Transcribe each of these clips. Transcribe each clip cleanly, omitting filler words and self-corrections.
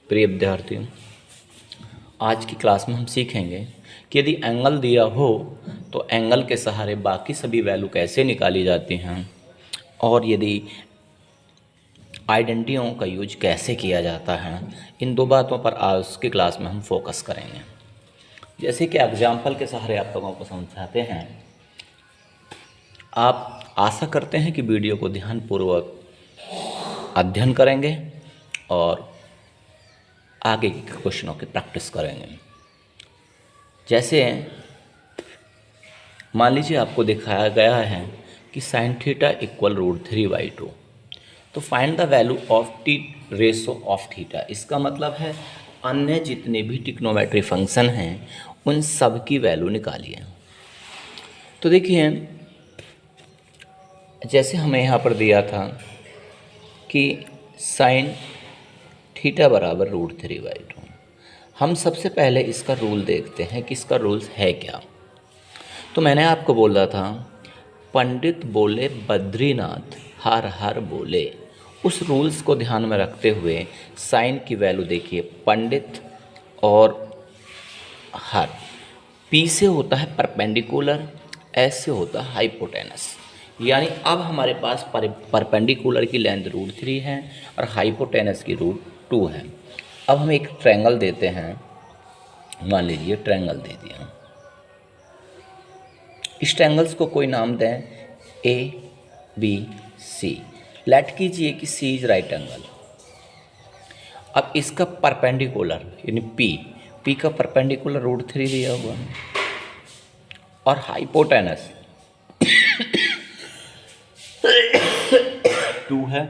प्रिय विद्यार्थियों, आज की क्लास में हम सीखेंगे कि यदि एंगल दिया हो तो एंगल के सहारे बाकी सभी वैल्यू कैसे निकाली जाती हैं और यदि आइडेंटिटियों का यूज कैसे किया जाता है। इन दो बातों पर आज की क्लास में हम फोकस करेंगे। जैसे कि एग्जाम्पल के सहारे आप लोगों को समझाते हैं। आप आशा करते हैं कि वीडियो को ध्यानपूर्वक अध्ययन करेंगे और आगे के क्वेश्चनों की प्रैक्टिस करेंगे। जैसे मान लीजिए आपको दिखाया गया है कि साइन थीटा इक्वल √3/2, तो find the value of T ratio of theta. इसका मतलब है अन्य जितने भी ट्रिग्नोमेट्री फंक्शन हैं उन सब की वैल्यू निकालिए। तो देखिए, जैसे हमें यहाँ पर दिया था कि साइन थीटा बराबर √3/2, हम सबसे पहले इसका रूल देखते हैं कि इसका रूल्स है क्या। तो मैंने आपको बोला था, पंडित बोले बद्रीनाथ हर हर बोले। उस रूल्स को ध्यान में रखते हुए साइन की वैल्यू देखिए, पंडित और हर, पी से होता है परपेंडिकुलर, एस से होता है हाइपोटेनस। यानी अब हमारे पास परपेंडिकुलर की लेंथ √3 है और हाइपोटेनस की √2 है। अब हम एक ट्रायंगल देते हैं, मान लीजिए ट्रायंगल दे दिया। इस ट्रायंगल्स को कोई नाम दें ABC। लेट कीजिए कि C इज राइट एंगल। अब इसका परपेंडिकुलर यानी P का परपेंडिकुलर √3 दिया हुआ है और हाइपोटेनस 2 है।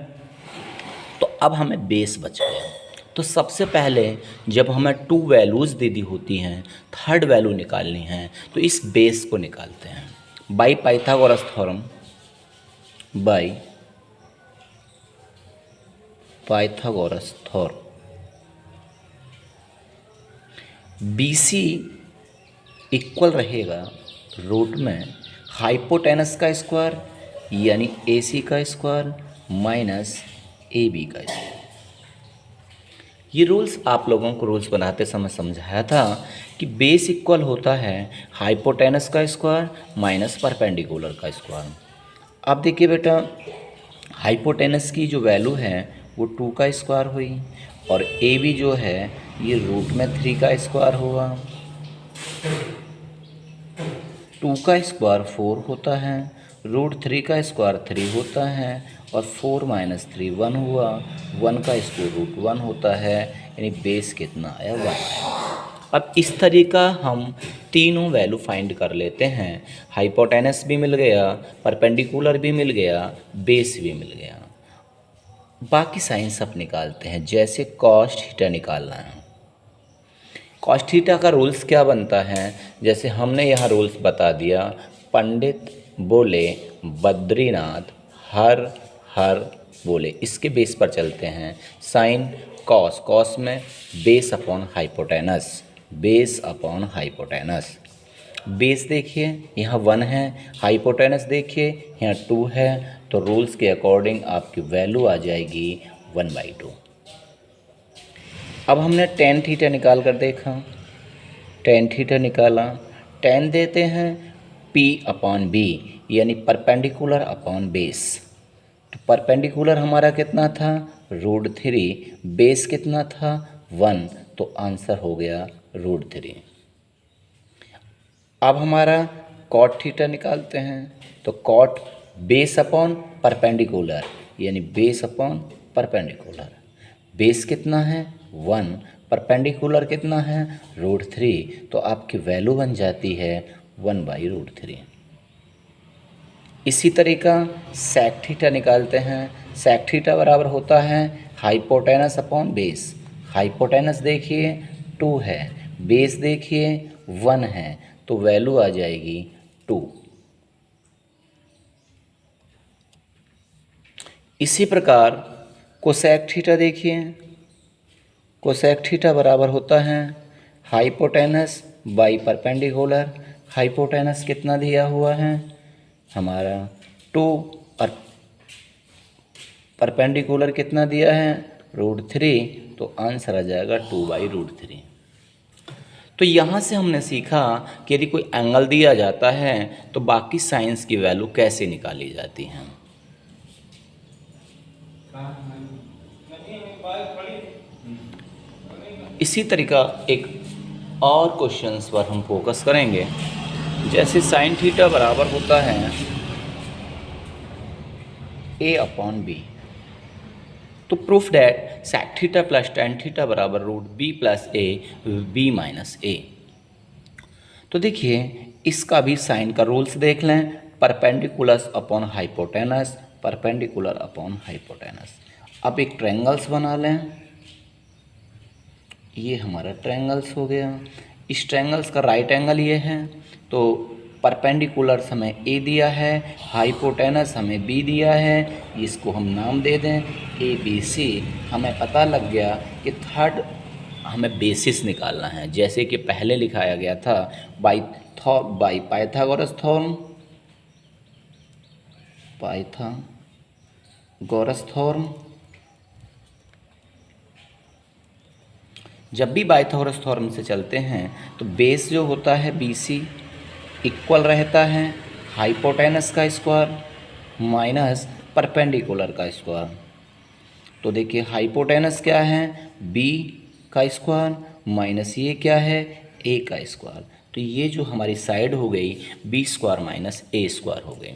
तो अब हमें बेस बच गया। तो सबसे पहले जब हमें 2 वैल्यूज़ दे दी होती हैं, थर्ड वैल्यू निकालनी है, तो इस बेस को निकालते हैं by Pythagoras theorem. By Pythagoras theorem BC equal रहेगा रूट में हाइपोटेनस का स्क्वायर यानी AC का स्क्वायर माइनस AB का स्क्वायर। ये रूल्स आप लोगों को रूल्स बनाते समय समझाया था कि बेस इक्वल होता है हाइपोटेनस का स्क्वायर माइनस परपेंडिकुलर का स्क्वायर। अब देखिए बेटा, हाइपोटेनस की जो वैल्यू है वो 2 का स्क्वायर हुई और AB जो है ये √3 का स्क्वायर हुआ। 2 का स्क्वायर 4 होता है, √3 का स्क्वायर 3 होता है और 4 - 3 1 हुआ। 1 का स्क्वायर √1 होता है, यानी बेस कितना आया 1 आया। अब इस तरीका हम तीनों वैल्यू फाइंड कर लेते हैं। हाइपोटेनस भी मिल गया, परपेंडिकुलर भी मिल गया, बेस भी मिल गया। बाकी साइन सब निकालते हैं। जैसे कॉस थीटा निकालना है, कॉस थीटा का रूल्स क्या बनता है, जैसे हमने यहाँ रूल्स बता दिया, पंडित बोले बद्रीनाथ हर हर बोले। इसके बेस पर चलते हैं। साइन कॉस, कॉस में base upon hypotenuse, base upon hypotenuse. Base देखिए यहाँ 1 है, हाइपोटेनस देखिए यहाँ 2 है, तो रूल्स के अकॉर्डिंग आपकी वैल्यू आ जाएगी 1/2। अब हमने tan थीटा निकाल कर देखा, tan थीटा निकाला। tan देते हैं P/B यानी परपेंडिकुलर अपॉन बेस। तो परपेंडिकुलर हमारा कितना था √3, बेस कितना था 1, तो आंसर हो गया √3। अब हमारा cot थीटा निकालते हैं, तो cot बेस अपॉन परपेंडिकुलर यानी बेस अपॉन परपेंडिकुलर। बेस कितना है 1, परपेंडिकुलर कितना है √3, तो आपकी वैल्यू बन जाती है 1/√3। इसी तरीका sec थीटा निकालते हैं। sec थीटा बराबर होता है हाइपोटेनस अपॉन बेस। हाइपोटेनस देखिए 2 है, बेस देखिए 1 है, तो वैल्यू आ जाएगी 2। इसी प्रकार कोसेक थीटा देखिए, कोसेक थीटा बराबर होता है हाइपोटेनस बाई परपेंडिकुलर। हाइपोटेनस कितना दिया हुआ है हमारा 2 और परपेंडिकुलर कितना दिया है √3, तो आंसर आ जाएगा 2/√3। तो यहाँ से हमने सीखा कि यदि कोई एंगल दिया जाता है तो बाकी साइंस की वैल्यू कैसे निकाली जाती हैं। इसी तरीका एक और क्वेश्चंस पर हम फोकस करेंगे। जैसे साइन थीटा बराबर होता है a/b, तो proof that sec theta plus tan theta बराबर √b + a b - a। तो देखिए इसका भी साइन का रूल्स देख लें, perpendicular upon hypotenuse, perpendicular upon hypotenuse. अब एक ट्रायंगल्स बना लें, ये हमारा ट्रायंगल्स हो गया। इस ट्रायंगल्स का राइट एंगल ये है, तो परपेंडिकुलर हमें ए दिया है, हाइपोटेनस हमें बी दिया है, इसको हम नाम दे दें ABC। हमें पता लग गया कि थर्ड हमें बेसिस निकालना है, जैसे कि पहले लिखाया गया था बाई पाइथागोरस थ्योरम। जब भी पाइथागोरस थ्योरम से चलते हैं तो बेस जो होता है BC इक्वल रहता है हाइपोटेनस का स्क्वायर माइनस परपेंडिकुलर का स्क्वायर। तो देखिए हाइपोटेनस क्या है, B का स्क्वायर माइनस ये क्या है, A का स्क्वायर। तो ये जो हमारी साइड हो गई B² - A² हो गई।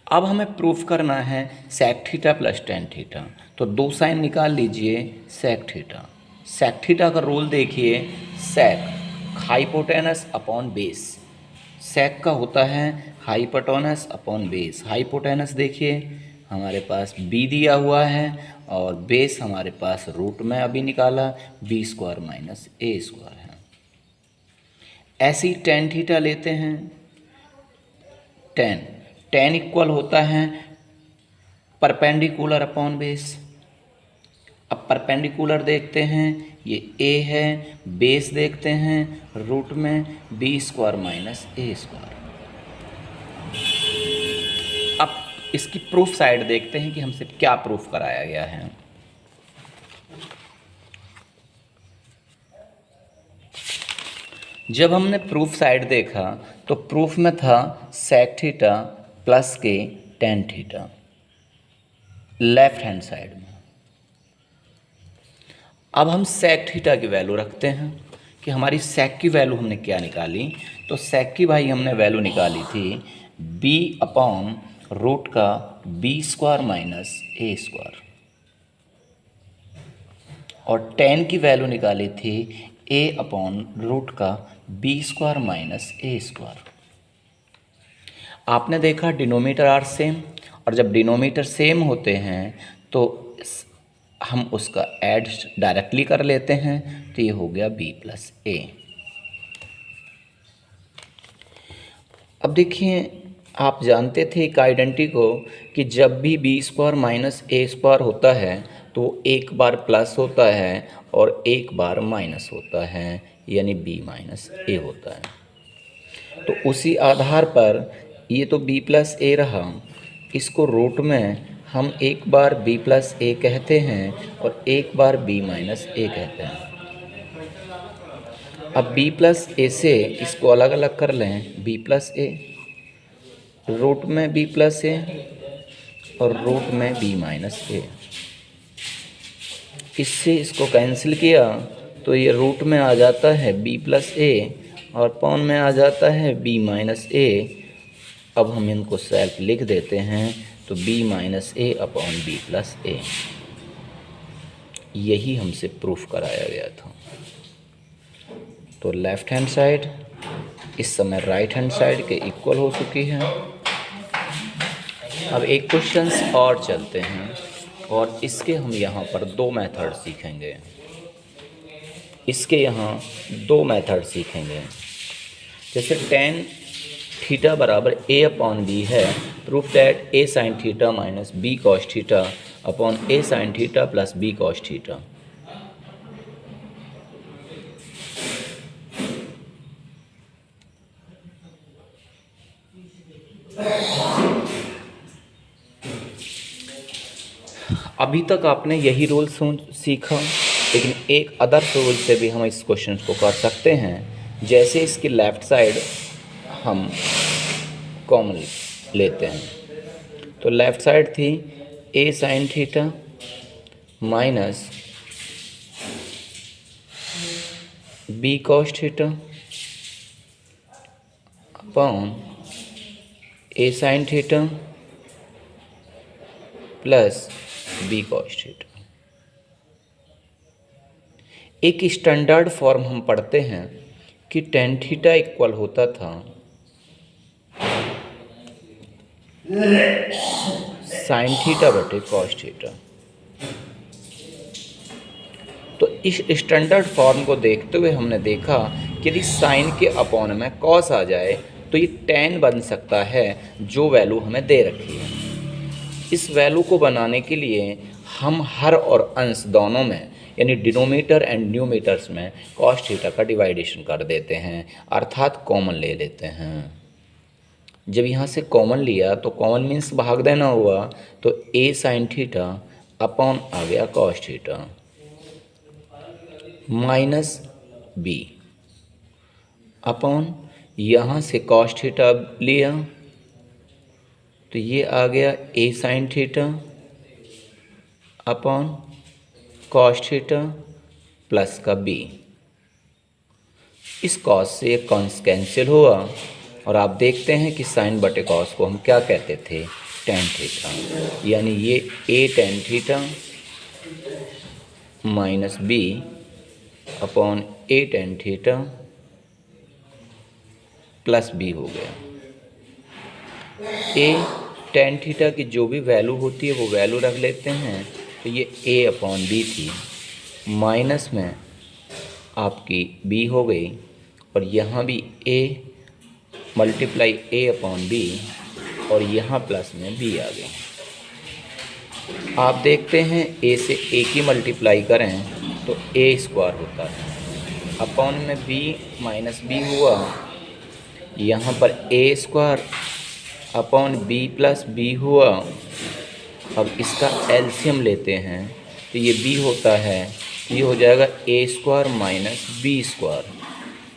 अब हमें प्रूफ करना है sec theta plus tan theta, तो दो साइन निकाल लीजिए सेक थीटा। सेक थीटा का रूल देखिए, sec hypotenuse upon base, sec का होता है हाइपोटेनस अपॉन बेस। हाइपोटेनस देखिए हमारे पास b दिया हुआ है और बेस हमारे पास रूट में अभी निकाला b² - a² है। ऐसी टेन थीटा लेते हैं, टेन इक्वल होता है परपेंडिकुलर अपॉन बेस। अब परपेंडिकुलर देखते हैं, ये a है, बेस देखते हैं रूट में b² - a²। अब इसकी प्रूफ साइड देखते हैं कि हमसे क्या प्रूफ कराया गया है। जब हमने प्रूफ साइड देखा तो प्रूफ में था सेक थीटा प्लस के tan theta left hand side में। अब हम सेक थीटा की वैल्यू रखते हैं कि हमारी सेक की वैल्यू हमने क्या निकाली, तो सेक की भाई हमने वैल्यू निकाली थी b/रूट का b² - a², और टेन की वैल्यू निकाली थी a/रूट का b² - a²। आपने देखा डिनोमीटर आर सेम, और जब डिनोमीटर सेम होते हैं तो हम उसका ऐड डायरेक्टली कर लेते हैं, तो ये हो गया b + a। अब देखिए आप जानते थे एक आइडेंटिटी को कि जब भी b² - a² होता है तो एक बार प्लस होता है और एक बार माइनस होता है, यानी b - a होता है। तो उसी आधार पर ये तो b + a रहा, इसको रूट में हम एक बार b + a कहते हैं और एक बार b - a कहते हैं। अब b + a से इसको अलग अलग कर लें, b + a, रूट में b + a और रूट में b - a। इससे इसको कैंसिल किया तो ये रूट में आ जाता है b + a और पॉन में आ जाता है b - a। अब हम इनको सेल्फ लिख देते हैं, तो b - a/b + a। यही हमसे प्रूफ कराया गया था। तो लेफ्ट हैंड साइड इस समय राइट हैंड साइड के इक्वल हो चुकी है। अब एक क्वेश्चंस और चलते हैं, और इसके हम यहाँ पर दो मेथड सीखेंगे। इसके यहाँ दो मेथड सीखेंगे। जैसे टेन थीटा बराबर a/b है, proof that a sin theta minus b cos theta upon a sin theta plus b cos theta. अभी तक आपने यही रूल सीखा, लेकिन एक अदर रूल से भी हम इस क्वेश्चन को कर सकते हैं। जैसे इसकी लेफ़्ट साइड हम कॉमन लेते हैं, तो लेफ़्ट साइड थी A sine theta minus B cos theta upon A sine theta plus B cos theta. एक स्टैंडर्ड फॉर्म हम पढ़ते हैं कि टेन थीटा इक्वल होता था साइन थीटा बटे कॉस थीटा। तो इस स्टैंडर्ड फॉर्म को देखते हुए हमने देखा कि यदि साइन के अपॉन में कॉस आ जाए तो ये टेन बन सकता है, जो वैल्यू हमें दे रखी है। इस वैल्यू को बनाने के लिए हम हर और अंश दोनों में, यानी डिनोमीटर एंड न्यूमीटर्स में कॉस थीटा का डिवाइडेशन कर देते हैं, अर्थात कॉमन ले लेते हैं। जब यहाँ से कॉमन लिया तो कॉमन मीन्स भाग देना हुआ, तो ए साइन थीटा अपॉन आ गया cos theta minus B upon यहाँ से कॉस थीटा लिया तो ये आ गया A sine theta upon cos theta plus का बी। इस कॉस से एक कॉस कैंसिल हुआ और आप देखते हैं कि साइन बटे कॉस को हम क्या कहते थे, टेन थीटा, यानी ये A tan theta minus B upon A tan theta plus B हो गया। ए टेन थीटा की जो भी वैल्यू होती है वो वैल्यू रख लेते हैं, तो ये ए अपॉन बी थी, माइनस में आपकी बी हो गई और यहाँ भी A multiply A upon B और यहाँ प्लस में बी आ गई। आप देखते हैं ए से ए की मल्टीप्लाई करें तो ए स्क्वायर होता है, अपॉन में बी माइनस बी हुआ, यहाँ पर A square upon B plus B हुआ। अब इसका एलसीएम लेते हैं तो ये बी होता है, ये हो जाएगा A square minus B square,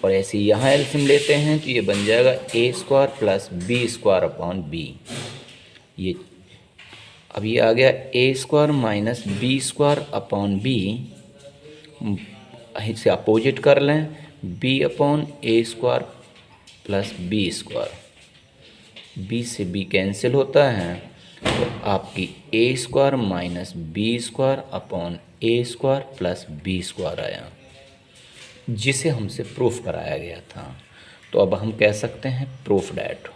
और ऐसे यहाँ एलसीएम लेते हैं तो ये बन जाएगा A square plus B square upon B. ये अब ये आ गया A square minus B square upon B, इसे अपोजिट कर लें, B upon A square plus B square, B से बी कैंसिल होता है तो आपकी A square minus B square upon A square plus B square आया, जिसे हमसे प्रूफ कराया गया था। तो अब हम कह सकते हैं प्रूफ डैट।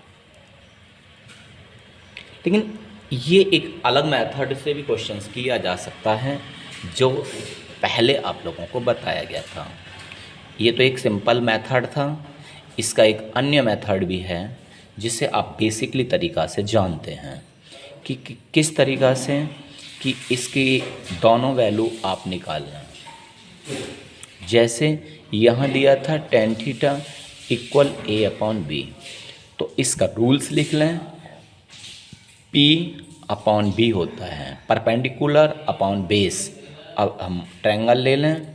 लेकिन ये एक अलग मेथड से भी क्वेश्चंस किया जा सकता है, जो पहले आप लोगों को बताया गया था। ये तो एक सिंपल मेथड था, इसका एक अन्य मेथड भी है जिसे आप बेसिकली तरीक़ा से जानते हैं कि किस तरीक़ा से, कि इसकी दोनों वैल्यू आप निकाल लें। जैसे यहाँ दिया था टेन थीटा इक्वल ए अपॉन बी, तो इसका रूल्स लिख लें, पी अपॉन बी होता है परपेंडिकुलर अपॉन बेस। अब हम ट्रायंगल ले लें,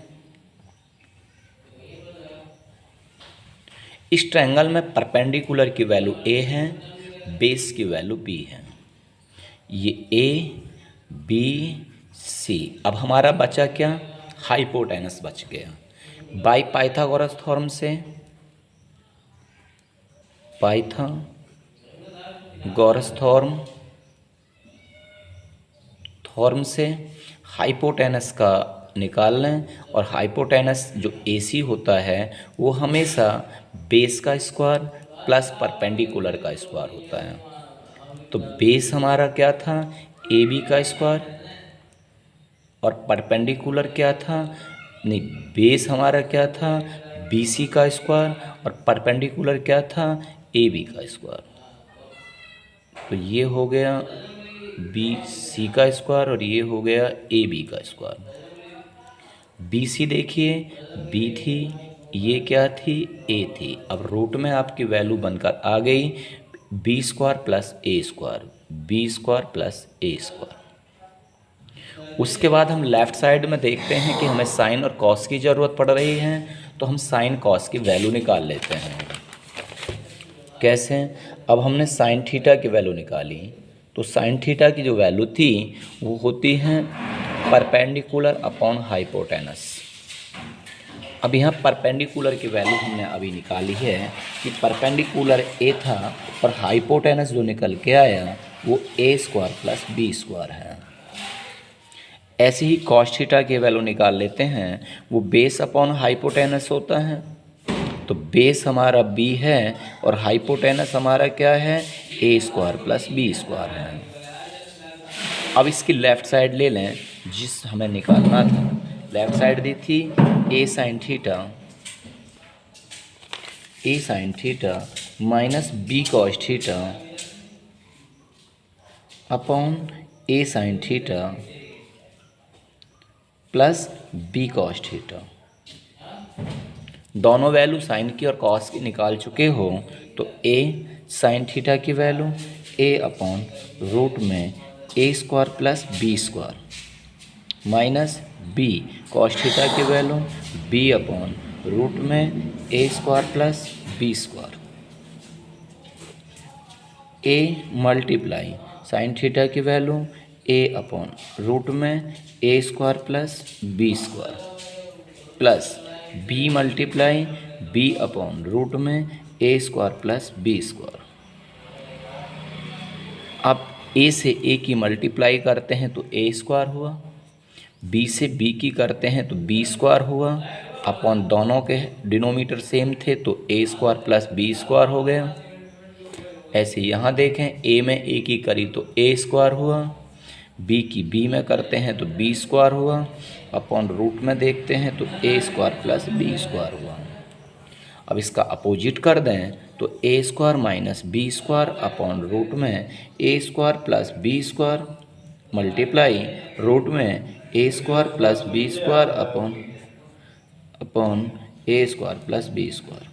इस ट्रायंगल में परपेंडिकुलर की वैल्यू ए है, बेस की वैल्यू बी है, ये ए बी सी। अब हमारा बचा क्या, हाइपोटेनस बच गया। बाय पाइथागोरस थ्योरम से, पाइथागोरस थ्योरम से हाइपोटेनस का निकाल लें, और हाइपोटेनस जो AC होता है वो हमेशा बेस का स्क्वायर प्लस परपेंडिकुलर का स्क्वायर होता है। तो बेस हमारा क्या था, AB का स्क्वायर, और परपेंडिकुलर क्या था, नहीं, बेस हमारा क्या था, BC का स्क्वायर, और परपेंडिकुलर क्या था, AB का स्क्वायर। तो ये हो गया BC का स्क्वायर और ये हो गया AB का स्क्वायर। BC देखिए B थी, ये क्या थी, A थी। अब रूट में आपकी वैल्यू बनकर आ गई B square plus A square, B square plus A square. उसके बाद हम लेफ़्ट साइड में देखते हैं कि हमें साइन और कॉस की ज़रूरत पड़ रही है, तो हम साइन कॉस की वैल्यू निकाल लेते हैं। कैसे? अब हमने साइन थीटा की वैल्यू निकाली, तो साइन थीटा की जो वैल्यू थी वो होती है परपेंडिकुलर अपॉन हाइपोटेनस। अब यहाँ परपेंडिकुलर की वैल्यू हमने अभी निकाली है कि परपेंडिकुलर ए था और हाइपोटेनस जो निकल के आया वो ए स्क्वायर प्लस बी स्क्वायर है। ऐसे ही कॉस थीटा की वैल्यू निकाल लेते हैं, वो बेस अपॉन हाइपोटेनस होता है। तो बेस हमारा बी है और हाइपोटेनस हमारा क्या है, ए स्क्वायर प्लस बी स्क्वायर है। अब इसकी लेफ़्ट साइड ले लें जिस हमें निकालना था। लेफ़्ट साइड दी थी A sine theta minus B cos theta upon A sine theta plus B cos theta. दोनों वैल्यू साइन की और कॉस की निकाल चुके हो, तो ए साइन थीटा की वैल्यू ए अपॉन रूट में A square plus B square minus B cos theta की वैल्यू बी अपॉन रूट में A square plus B square. A multiply sine theta की वैल्यू ए अपॉन रूट में A square plus B square plus B multiply B upon root में A square plus B square. अब A से A की multiply करते हैं तो A square हुआ, बी से बी की करते हैं तो बी स्क्वायर हुआ, अपॉन दोनों के डिनोमीटर सेम थे तो A square plus B square हो गया। ऐसे यहाँ देखें, ए में ए की करी तो ए स्क्वायर हुआ, बी की बी में करते हैं तो बी स्क्वायर हुआ, अपॉन रूट में देखते हैं तो A square plus B square हुआ। अब इसका अपोजिट कर दें तो A square minus B square upon root में A square plus B square multiply root में A square plus B square upon A square plus B square.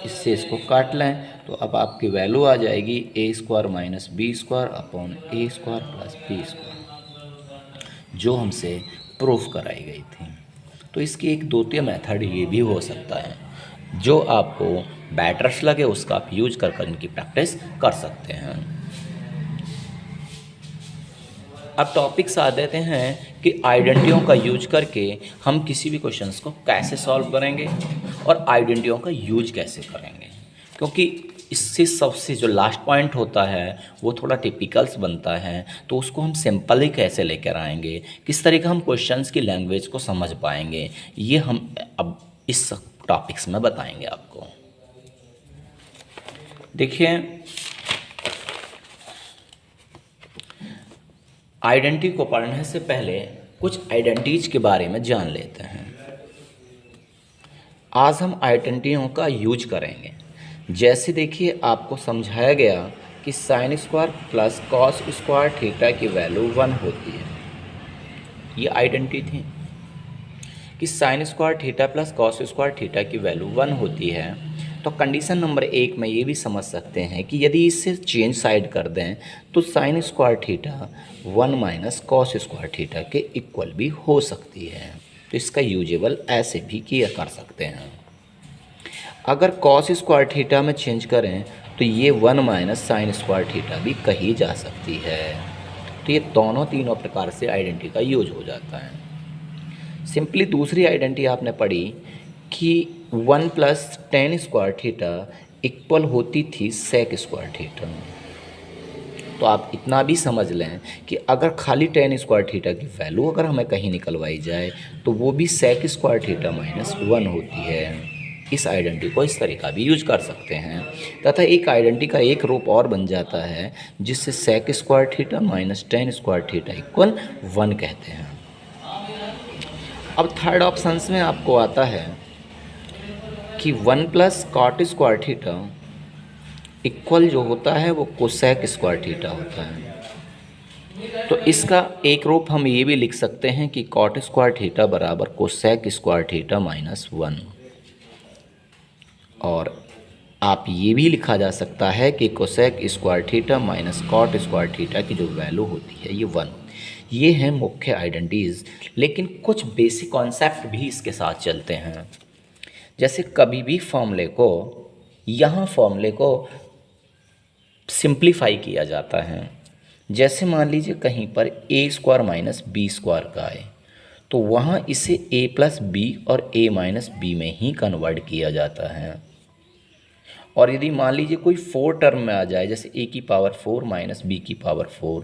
इससे इसको काट लें तो अब आपकी वैल्यू आ जाएगी A square minus B square upon A square plus B square, जो हमसे प्रूफ कराई गई थी। तो इसकी एक द्वितीय मेथड ये भी हो सकता है, जो आपको बैटर्स लगे उसका आप यूज कर इनकी प्रैक्टिस कर सकते हैं। अब टॉपिक्स आ देते हैं कि आइडेंटिटीयों का यूज करके हम किसी भी क्वेश्चंस को कैसे सॉल्व करेंगे और आइडेंटिटीयों का यूज कैसे करेंगे, क्योंकि इससे सबसे जो लास्ट पॉइंट होता है वो थोड़ा टिपिकल्स बनता है, तो उसको हम सिंपल ही कैसे लेकर आएंगे, किस तरीके हम क्वेश्चंस की लैंग्वेज को समझ पाएंगे, ये हम अब इस टॉपिक्स में बताएंगे आपको। देखिए, आइडेंटिटी को पढ़ने से पहले कुछ आइडेंटिटीज के बारे में जान लेते हैं। आज हम आइडेंटिटीयों का यूज करेंगे। जैसे देखिए, आपको समझाया गया कि sine square plus cos square theta की वैल्यू 1 होती है। ये आइडेंटिटी थी कि sine square theta plus cos square theta की वैल्यू 1 होती है। तो कंडीशन नंबर 1 में ये भी समझ सकते हैं कि यदि इससे चेंज साइड कर दें तो sine square theta 1 minus cos square theta के इक्वल भी हो सकती है। तो इसका यूजेबल ऐसे भी किया कर सकते हैं। अगर कॉस स्क्वायर थीटा में चेंज करें तो ये 1 माइनस साइन स्क्वायर थीटा भी कही जा सकती है। तो ये तीनों प्रकार से आइडेंटिटी का यूज हो जाता है। सिंपली दूसरी आइडेंटिटी आपने पढ़ी कि 1 plus ten square theta equal होती थी सेक स्क्वायर थीटा। तो आप इतना भी समझ लें कि अगर खाली टेन स्क्वायर थीटा की वैल्यू अगर हमें कहीं निकलवाई जाए तो वो भी सेक स्क्वायर थीटा माइनस 1 होती है। इस आइडेंटिटी को इस तरीका भी यूज कर सकते हैं। तथा एक आइडेंटिटी का एक रूप और बन जाता है जिससे sec square theta minus tan square theta equal 1 कहते हैं। अब थर्ड ऑप्शंस में आपको आता है कि 1 plus cot square theta equal जो होता है वो कोसेक स्क्वायर थीटा होता है। तो इसका एक रूप हम ये भी लिख सकते हैं कि कॉट स्क्वायर थीटा बराबर कोसेक स्क्वायर थीटा माइनस 1। और आप ये भी लिखा जा सकता है कि cosec square theta minus cot square theta की जो वैल्यू होती है ये 1। ये हैं मुख्य आइडेंटिटीज, लेकिन कुछ बेसिक कॉन्सेप्ट भी इसके साथ चलते हैं। जैसे कभी भी फॉर्मूले को सिंप्लीफाई किया जाता है। जैसे मान लीजिए कहीं पर A square minus B square का है, तो वहाँ इसे ए प्लस बी और ए माइनस बी में ही कन्वर्ट किया जाता है। और यदि मान लीजिए कोई 4 टर्म में आ जाए, जैसे ए की पावर 4 माइनस बी की पावर 4,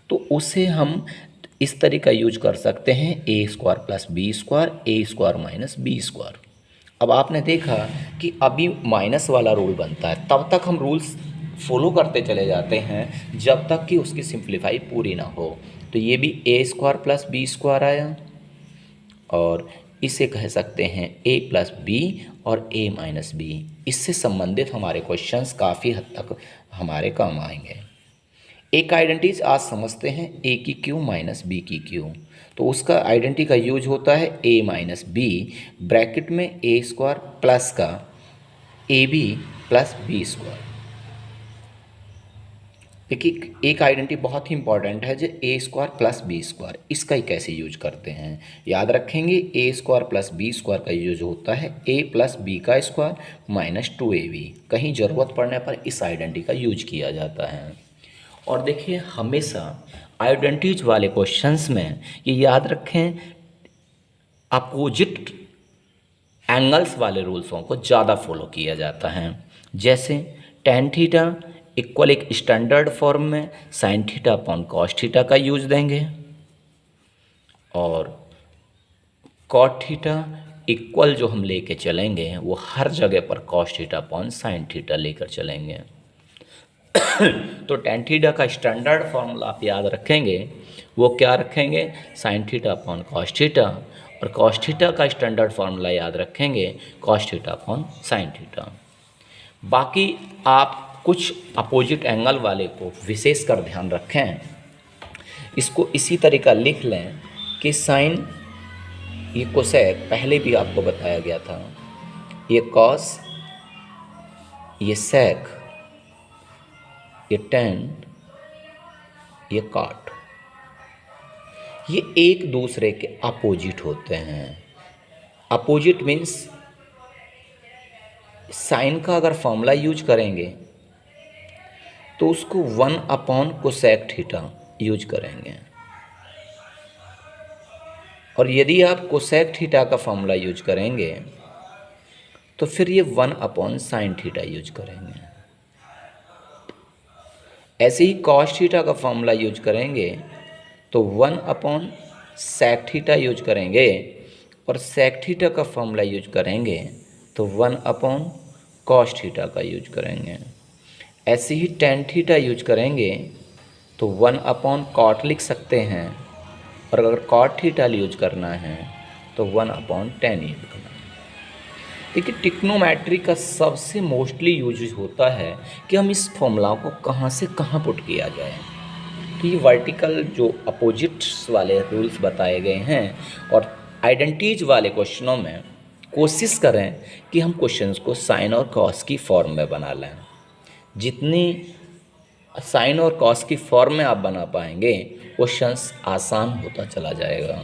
तो उसे हम इस तरीका यूज कर सकते हैं ए स्क्वायर प्लस बी स्क्वायर, ए स्क्वायर माइनस बी स्क्वायर। अब आपने देखा कि अभी माइनस वाला रूल बनता है, तब तक हम रूल्स फॉलो करते चले जाते हैं जब तक कि उसकी सिंप्लीफाई पूरी ना हो। तो ये भी ए स्क्वायर प्लस बी स्क्वायर आया, और इसे कह सकते हैं ए प्लस बी और ए माइनस बी। इससे संबंधित हमारे क्वेश्चंस काफ़ी हद तक हमारे काम आएंगे। एक आइडेंटिटी आज समझते हैं ए की क्यू माइनस बी की क्यू, तो उसका आइडेंटिटी का यूज होता है ए माइनस बी ब्रैकेट में ए स्क्वायर प्लस का A B plus B square. देखिए एक आइडेंटिटी बहुत ही इंपॉर्टेंट है, जो A square plus B square, इसका ही कैसे यूज करते हैं याद रखेंगे। A square plus B square का यूज होता है ए प्लस बी का स्क्वायर माइनस 2ab। कहीं ज़रूरत पड़ने पर इस आइडेंटिटी का यूज किया जाता है। और देखिए हमेशा आइडेंटिटीज वाले क्वेश्चंस में ये याद रखें, अपोजिट एंगल्स वाले रूल्सों को ज़्यादा फॉलो किया जाता है। जैसे टेन थीटा इक्वल एक स्टैंडर्ड फॉर्म में sign theta upon cos theta का यूज देंगे, और कॉट थीटा इक्वल जो हम लेके चलेंगे वो हर जगह पर cos theta upon sine theta लेकर चलेंगे। तो टेन थीटा का स्टैंडर्ड फॉर्मूला आप याद रखेंगे, वो क्या रखेंगे, sign theta upon cos theta, और कॉस थीटा का स्टैंडर्ड फार्मूला याद रखेंगे cos theta upon sine theta. बाकी आप कुछ अपोजिट एंगल वाले को विशेष कर ध्यान रखें। इसको इसी तरीका लिख लें कि साइन ये कोसेक पहले भी आपको बताया गया था, ये कॉस, ये सेक, ये टेन, ये कॉट, ये एक दूसरे के अपोजिट होते हैं। अपोजिट मीन्स साइन का अगर फॉर्मूला यूज करेंगे तो उसको 1 अपॉन कोसेक थीटा यूज करेंगे, और यदि आप कोसेक थीटा का फॉर्मूला यूज करेंगे तो फिर ये 1 अपॉन साइन थीटा यूज करेंगे। ऐसे ही कॉस थीटा का फॉर्मूला यूज करेंगे तो 1 अपॉन सेक थीटा यूज करेंगे, और सेक थीटा का फॉर्मूला यूज करेंगे तो 1 अपॉन कॉस थीटा का यूज करेंगे। ऐसे ही टेन थीटा यूज करेंगे तो 1 अपॉन कॉट लिख सकते हैं, और अगर कॉट थीटा यूज करना है तो 1 अपॉन टेन यूज करना है। देखिए ट्रिग्नोमेट्री का सबसे मोस्टली यूज होता है कि हम इस फॉर्मूला को कहाँ से कहाँ पुट किया जाए। तो ये वर्टिकल जो अपोजिट्स वाले रूल्स बताए गए हैं, और आइडेंटिटीज वाले क्वेश्चनों में कोशिश करें कि हम क्वेश्चंस को साइन और कॉस की फॉर्म में बना लें। जितनी साइन और कॉस की फॉर्म में आप बना पाएंगे क्वेश्चंस आसान होता चला जाएगा।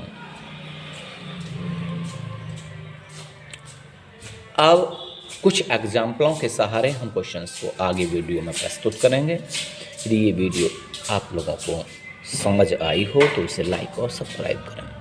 अब कुछ एग्जाम्पलों के सहारे हम क्वेश्चंस को आगे वीडियो में प्रस्तुत करेंगे। यदि ये वीडियो आप लोगों को समझ आई हो तो इसे लाइक और सब्सक्राइब करें।